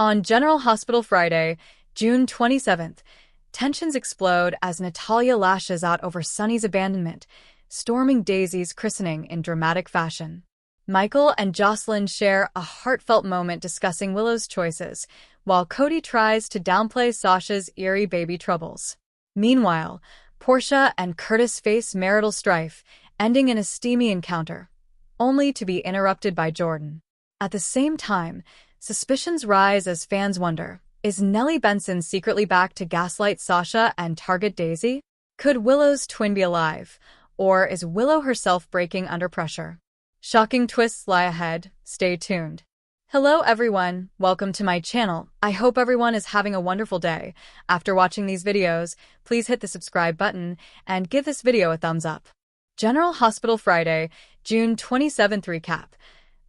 On General Hospital Friday, June 27th, tensions explode as Natalia lashes out over Sonny's abandonment, storming Daisy's christening in dramatic fashion. Michael and Jocelyn share a heartfelt moment discussing Willow's choices, while Cody tries to downplay Sasha's eerie baby troubles. Meanwhile, Portia and Curtis face marital strife, ending in a steamy encounter, only to be interrupted by Jordan. At the same time, suspicions rise as fans wonder, is Nellie Benson secretly back to gaslight Sasha and target Daisy? Could Willow's twin be alive, or is Willow herself breaking under pressure? Shocking twists lie ahead, stay tuned. Hello everyone, welcome to my channel. I hope everyone is having a wonderful day. After watching these videos, please hit the subscribe button and give this video a thumbs up. General Hospital Friday, June 27th recap.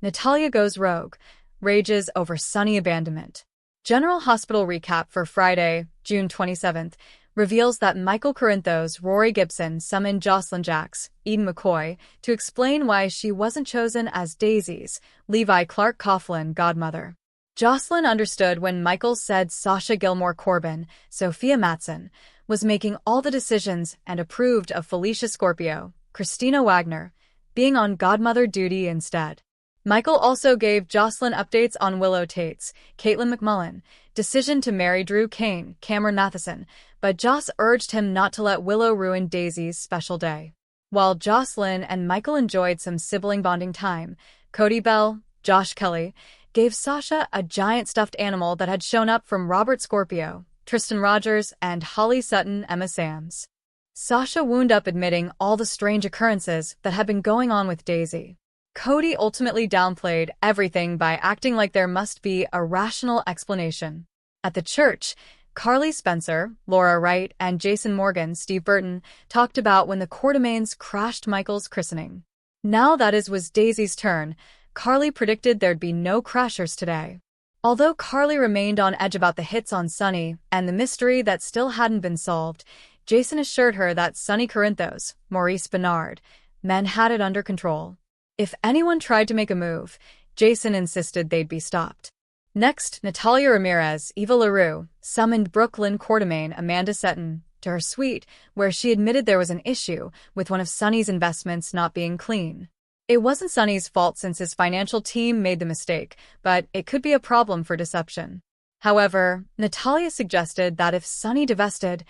Natalia goes rogue, rages over Sonny abandonment. General Hospital recap for Friday, June 27th, reveals that Michael Corinthos, Rory Gibson summoned Jocelyn Jacks, Eden McCoy, to explain why she wasn't chosen as Daisy's, Levi Clark Coughlin, godmother. Jocelyn understood when Michael said Sasha Gilmore Corbin, Sophia Matson, was making all the decisions and approved of Felicia Scorpio, Christina Wagner, being on godmother duty instead. Michael also gave Jocelyn updates on Willow Tate's, Caitlin McMullen, decision to marry Drew Kane, Cameron Matheson, but Joss urged him not to let Willow ruin Daisy's special day. While Jocelyn and Michael enjoyed some sibling bonding time, Cody Bell, Josh Kelly, gave Sasha a giant stuffed animal that had shown up from Robert Scorpio, Tristan Rogers, and Holly Sutton, Emma Sams. Sasha wound up admitting all the strange occurrences that had been going on with Daisy. Cody ultimately downplayed everything by acting like there must be a rational explanation. At the church, Carly Spencer, Laura Wright, and Jason Morgan, Steve Burton, talked about when the Quartermaines crashed Michael's christening. Now that was Daisy's turn, Carly predicted there'd be no crashers today. Although Carly remained on edge about the hits on Sonny and the mystery that still hadn't been solved, Jason assured her that Sonny Corinthos, Maurice Bernard, men had it under control. If anyone tried to make a move, Jason insisted they'd be stopped. Next, Natalia Ramirez, Eva LaRue, summoned Brooklyn Quartermaine Amanda Seton to her suite, where she admitted there was an issue with one of Sonny's investments not being clean. It wasn't Sonny's fault since his financial team made the mistake, but it could be a problem for deception. However, Natalia suggested that if Sonny divested,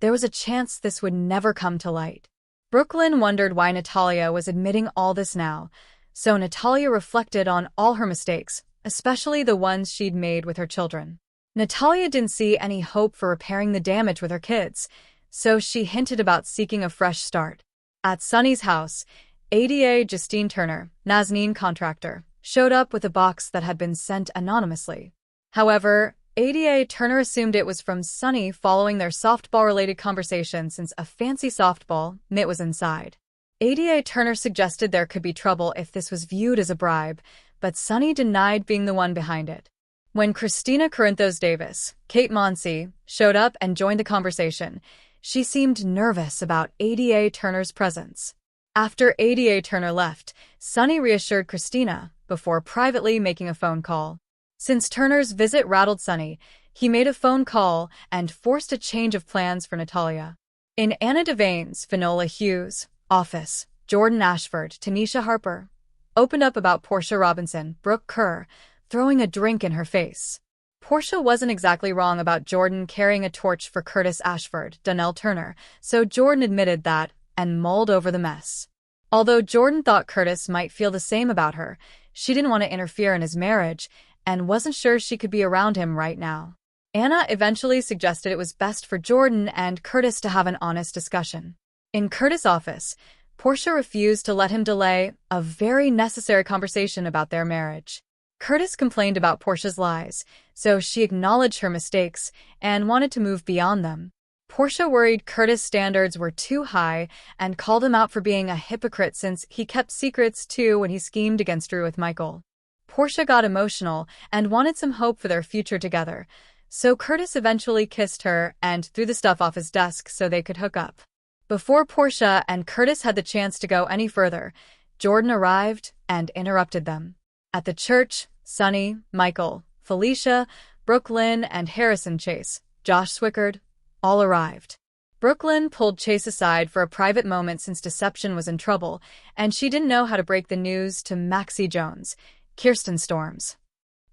there was a chance this would never come to light. Brooklyn wondered why Natalia was admitting all this now, so Natalia reflected on all her mistakes, especially the ones she'd made with her children. Natalia didn't see any hope for repairing the damage with her kids, so she hinted about seeking a fresh start. At Sonny's house, ADA Justine Turner, Nazanin contractor, showed up with a box that had been sent anonymously. However, ADA Turner assumed it was from Sonny following their softball-related conversation since a fancy softball mitt was inside. ADA Turner suggested there could be trouble if this was viewed as a bribe, but Sonny denied being the one behind it. When Christina Corinthos Davis, Kate Monsey, showed up and joined the conversation, she seemed nervous about ADA Turner's presence. After ADA Turner left, Sonny reassured Christina before privately making a phone call. Since Turner's visit rattled Sonny, he made a phone call and forced a change of plans for Natalia. In Anna Devane's Finola Hughes' office, Jordan Ashford, Tanisha Harper, opened up about Portia Robinson, Brooke Kerr, throwing a drink in her face. Portia wasn't exactly wrong about Jordan carrying a torch for Curtis Ashford, Donnell Turner, so Jordan admitted that and mulled over the mess. Although Jordan thought Curtis might feel the same about her, she didn't want to interfere in his marriage and wasn't sure she could be around him right now. Anna eventually suggested it was best for Jordan and Curtis to have an honest discussion. In Curtis' office, Portia refused to let him delay a very necessary conversation about their marriage. Curtis complained about Portia's lies, so she acknowledged her mistakes and wanted to move beyond them. Portia worried Curtis' standards were too high and called him out for being a hypocrite since he kept secrets too when he schemed against Drew with Michael. Portia got emotional and wanted some hope for their future together, so Curtis eventually kissed her and threw the stuff off his desk so they could hook up. Before Portia and Curtis had the chance to go any further, Jordan arrived and interrupted them. At the church, Sonny, Michael, Felicia, Brooklyn and Harrison Chase, Josh Swickard, all arrived. Brooklyn pulled Chase aside for a private moment since Deception was in trouble, and she didn't know how to break the news to Maxie Jones, Kirsten Storms.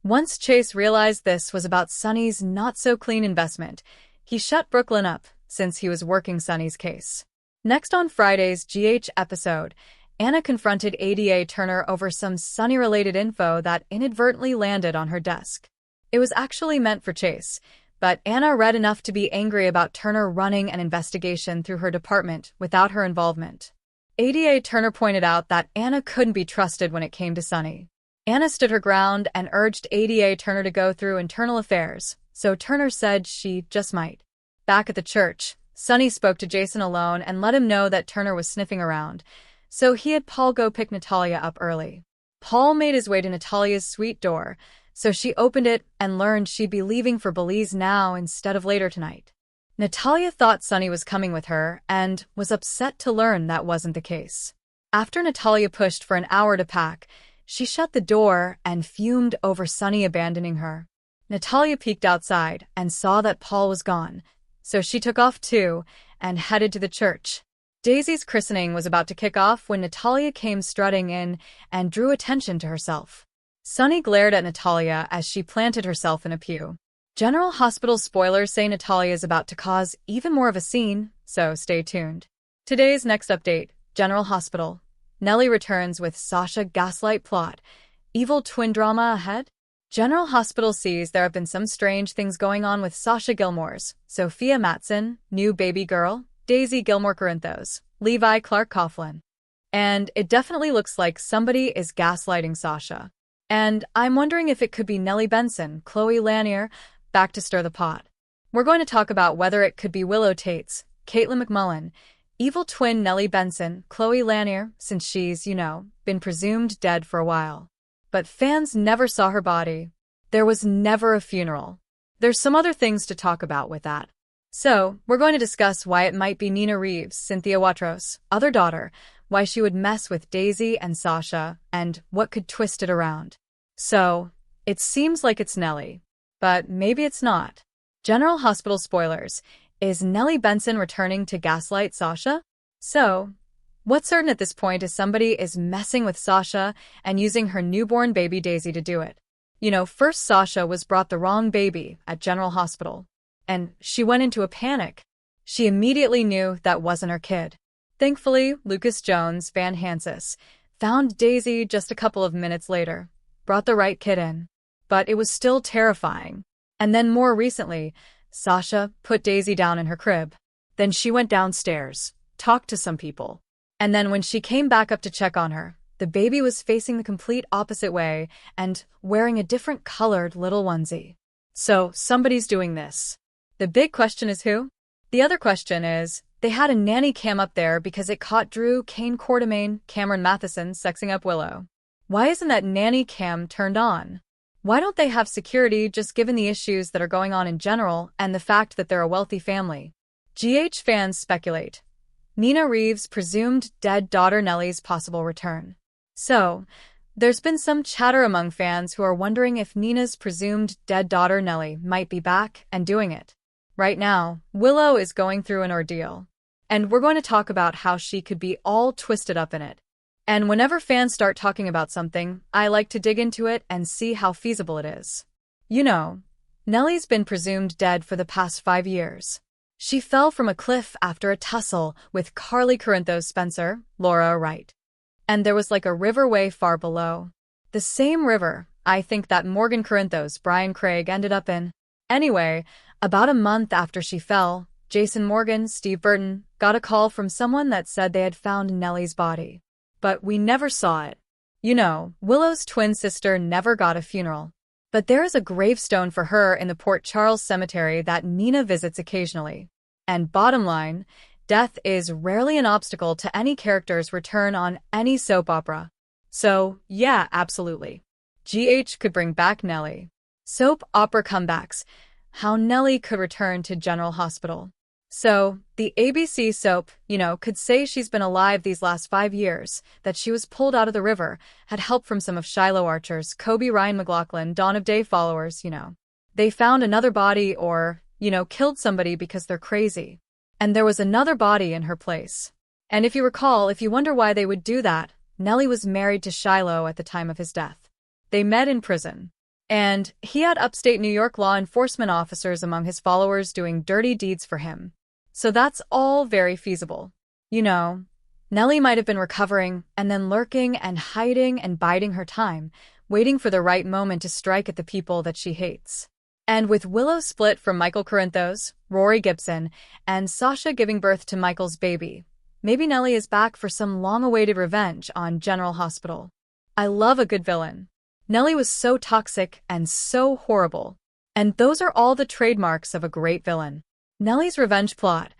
Once Chase realized this was about Sonny's not-so-clean investment, he shut Brooklyn up, since he was working Sonny's case. Next on Friday's GH episode, Anna confronted ADA Turner over some Sonny-related info that inadvertently landed on her desk. It was actually meant for Chase, but Anna read enough to be angry about Turner running an investigation through her department without her involvement. ADA Turner pointed out that Anna couldn't be trusted when it came to Sonny. Anna stood her ground and urged ADA Turner to go through internal affairs, so Turner said she just might. Back at the church, Sonny spoke to Jason alone and let him know that Turner was sniffing around, so he had Paul go pick Natalia up early. Paul made his way to Natalia's suite door, so she opened it and learned she'd be leaving for Belize now instead of later tonight. Natalia thought Sonny was coming with her and was upset to learn that wasn't the case. After Natalia pushed for an hour to pack, she shut the door and fumed over Sonny abandoning her. Natalia peeked outside and saw that Paul was gone, so she took off too and headed to the church. Daisy's christening was about to kick off when Natalia came strutting in and drew attention to herself. Sonny glared at Natalia as she planted herself in a pew. General Hospital spoilers say Natalia is about to cause even more of a scene, so stay tuned. Today's next update, General Hospital. Nellie returns with Sasha gaslight plot. Evil twin drama ahead? General Hospital sees there have been some strange things going on with Sasha Gilmore's, Sophia Matson, new baby girl, Daisy Gilmore Corinthos, Levi Clark Coughlin. And it definitely looks like somebody is gaslighting Sasha. And I'm wondering if it could be Nellie Benson, Chloe Lanier, back to stir the pot. We're going to talk about whether it could be Willow Tate's, Caitlin McMullen, evil twin Nellie Benson, Chloe Lanier, since she's, been presumed dead for a while. But fans never saw her body. There was never a funeral. There's some other things to talk about with that. So, we're going to discuss why it might be Nina Reeves, Cynthia Watros' other daughter, why she would mess with Daisy and Sasha, and what could twist it around. So, it seems like it's Nellie. But maybe it's not. General Hospital spoilers. Is Nellie Benson returning to gaslight Sasha? So, what's certain at this point is somebody is messing with Sasha and using her newborn baby Daisy to do it. First Sasha was brought the wrong baby at General Hospital, and she went into a panic. She immediately knew that wasn't her kid. Thankfully, Lucas Jones Van Hansis found Daisy just a couple of minutes later, brought the right kid in. But it was still terrifying. And then more recently, Sasha put Daisy down in her crib. Then she went downstairs, talked to some people. And then when she came back up to check on her, the baby was facing the complete opposite way and wearing a different colored little onesie. So somebody's doing this. The big question is who? The other question is, they had a nanny cam up there because it caught Drew Kane Quartermain, Cameron Matheson sexing up Willow. Why isn't that nanny cam turned on? Why don't they have security just given the issues that are going on in general and the fact that they're a wealthy family? GH fans speculate. Nina Reeves' presumed dead daughter Nellie's possible return. So, there's been some chatter among fans who are wondering if Nina's presumed dead daughter Nellie might be back and doing it. Right now, Willow is going through an ordeal. And we're going to talk about how she could be all twisted up in it. And whenever fans start talking about something, I like to dig into it and see how feasible it is. Nellie's been presumed dead for the past 5 years. She fell from a cliff after a tussle with Carly Corinthos Spencer, Laura Wright. And there was like a river way far below. The same river, I think, that Morgan Corinthos Brian Craig ended up in. Anyway, about a month after she fell, Jason Morgan, Steve Burton, got a call from someone that said they had found Nellie's body. But we never saw it. Willow's twin sister never got a funeral. But there is a gravestone for her in the Port Charles Cemetery that Nina visits occasionally. And bottom line, death is rarely an obstacle to any character's return on any soap opera. So, yeah, absolutely. GH could bring back Nellie. Soap opera comebacks. How Nellie could return to General Hospital. So, the ABC soap, could say she's been alive these last 5 years, that she was pulled out of the river, had help from some of Shiloh Archer's Kobe Ryan McLaughlin Dawn of Day followers, They found another body or, killed somebody because they're crazy. And there was another body in her place. And if you recall, if you wonder why they would do that, Nellie was married to Shiloh at the time of his death. They met in prison. And he had upstate New York law enforcement officers among his followers doing dirty deeds for him. So that's all very feasible. Nellie might have been recovering and then lurking and hiding and biding her time, waiting for the right moment to strike at the people that she hates. And with Willow split from Michael Corinthos, Rory Gibson, and Sasha giving birth to Michael's baby, maybe Nellie is back for some long-awaited revenge on General Hospital. I love a good villain. Nellie was so toxic and so horrible. And those are all the trademarks of a great villain. Nellie's revenge plot.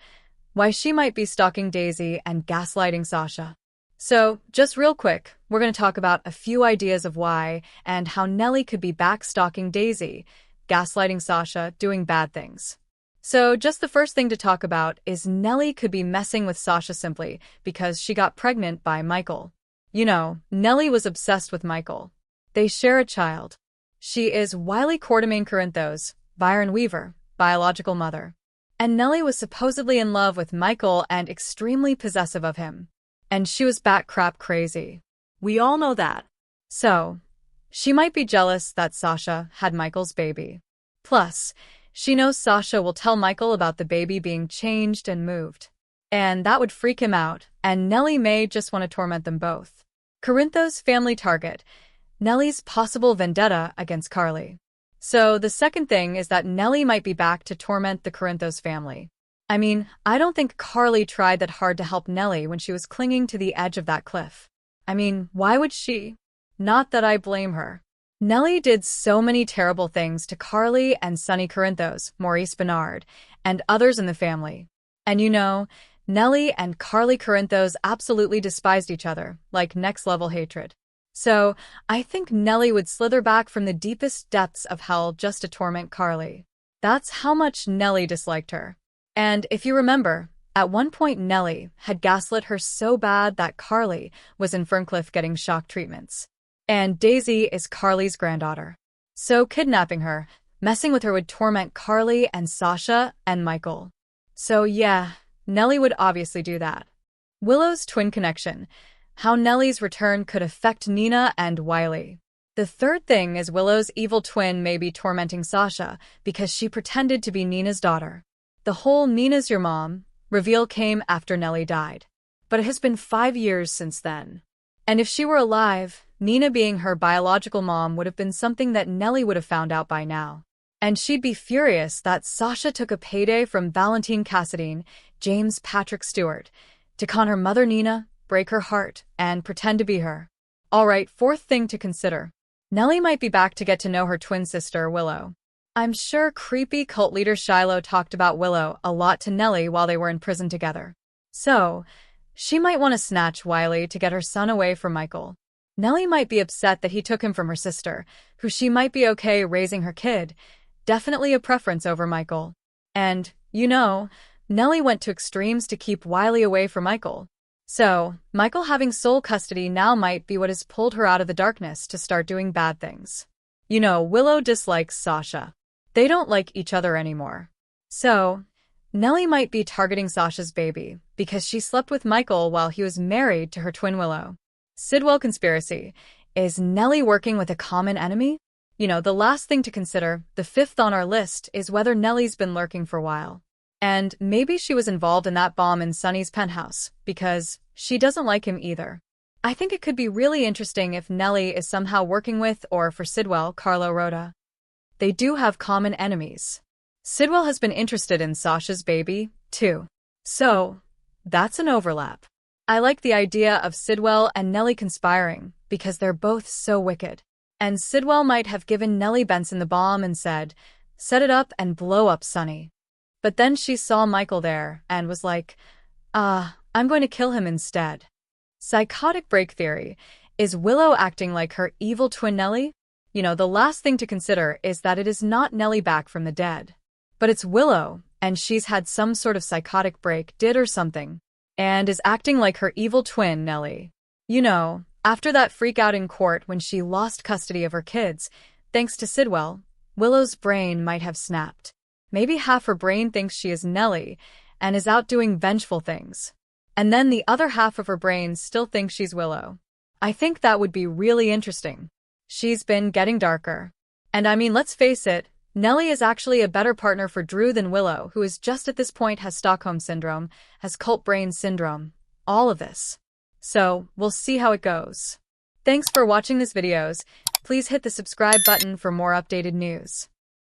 Why she might be stalking Daisy and gaslighting Sasha. So, just real quick, we're going to talk about a few ideas of why and how Nellie could be back stalking Daisy, gaslighting Sasha, doing bad things. So, just the first thing to talk about is Nellie could be messing with Sasha simply because she got pregnant by Michael. Nellie was obsessed with Michael. They share a child. She is Wiley Quartermain Corinthos, Byron Weaver, biological mother. And Nellie was supposedly in love with Michael and extremely possessive of him. And she was bat-crap crazy. We all know that. So, she might be jealous that Sasha had Michael's baby. Plus, she knows Sasha will tell Michael about the baby being changed and moved. And that would freak him out, and Nellie may just want to torment them both. Corinthos' family target. Nellie's possible vendetta against Carly. So the second thing is that Nellie might be back to torment the Corinthos family. I mean, I don't think Carly tried that hard to help Nellie when she was clinging to the edge of that cliff. I mean, why would she? Not that I blame her. Nellie did so many terrible things to Carly and Sonny Corinthos, Maurice Bernard, and others in the family. And Nellie and Carly Corinthos absolutely despised each other, like next-level hatred. So, I think Nellie would slither back from the deepest depths of hell just to torment Carly. That's how much Nellie disliked her. And if you remember, at one point Nellie had gaslit her so bad that Carly was in Ferncliff getting shock treatments. And Daisy is Carly's granddaughter. So kidnapping her, messing with her would torment Carly and Sasha and Michael. So yeah, Nellie would obviously do that. Willow's twin connection. How Nellie's return could affect Nina and Wiley. The third thing is Willow's evil twin may be tormenting Sasha because she pretended to be Nina's daughter. The whole "Nina's your mom" reveal came after Nellie died. But it has been 5 years since then. And if she were alive, Nina being her biological mom would have been something that Nellie would have found out by now. And she'd be furious that Sasha took a payday from Valentine Cassadine, James Patrick Stewart, to con her mother Nina, break her heart, and pretend to be her. Alright, fourth thing to consider. Nellie might be back to get to know her twin sister, Willow. I'm sure creepy cult leader Shiloh talked about Willow a lot to Nellie while they were in prison together. So, she might want to snatch Wiley to get her son away from Michael. Nellie might be upset that he took him from her sister, who she might be okay raising her kid. Definitely a preference over Michael. And, Nellie went to extremes to keep Wiley away from Michael. So, Michael having sole custody now might be what has pulled her out of the darkness to start doing bad things. Willow dislikes Sasha. They don't like each other anymore. So, Nellie might be targeting Sasha's baby because she slept with Michael while he was married to her twin Willow. Sidwell conspiracy. Is Nellie working with a common enemy? The last thing to consider, the fifth on our list, is whether Nellie's been lurking for a while. And maybe she was involved in that bomb in Sonny's penthouse, because she doesn't like him either. I think it could be really interesting if Nellie is somehow working with, or for Sidwell, Carlo Rhoda. They do have common enemies. Sidwell has been interested in Sasha's baby, too. So, that's an overlap. I like the idea of Sidwell and Nellie conspiring, because they're both so wicked. And Sidwell might have given Nellie Benson the bomb and said, "Set it up and blow up Sonny." But then she saw Michael there and was like, I'm going to kill him instead. Psychotic break theory. Is Willow acting like her evil twin Nellie? The last thing to consider is that it is not Nellie back from the dead. But it's Willow, and she's had some sort of psychotic break, or something, and is acting like her evil twin Nellie. After that freak out in court when she lost custody of her kids, thanks to Sidwell, Willow's brain might have snapped. Maybe half her brain thinks she is Nellie and is out doing vengeful things. And then the other half of her brain still thinks she's Willow. I think that would be really interesting. She's been getting darker. And I mean, let's face it, Nellie is actually a better partner for Drew than Willow, who is just at this point has Stockholm Syndrome, has cult brain syndrome, all of this. So, we'll see how it goes. Thanks for watching this videos. Please hit the subscribe button for more updated news.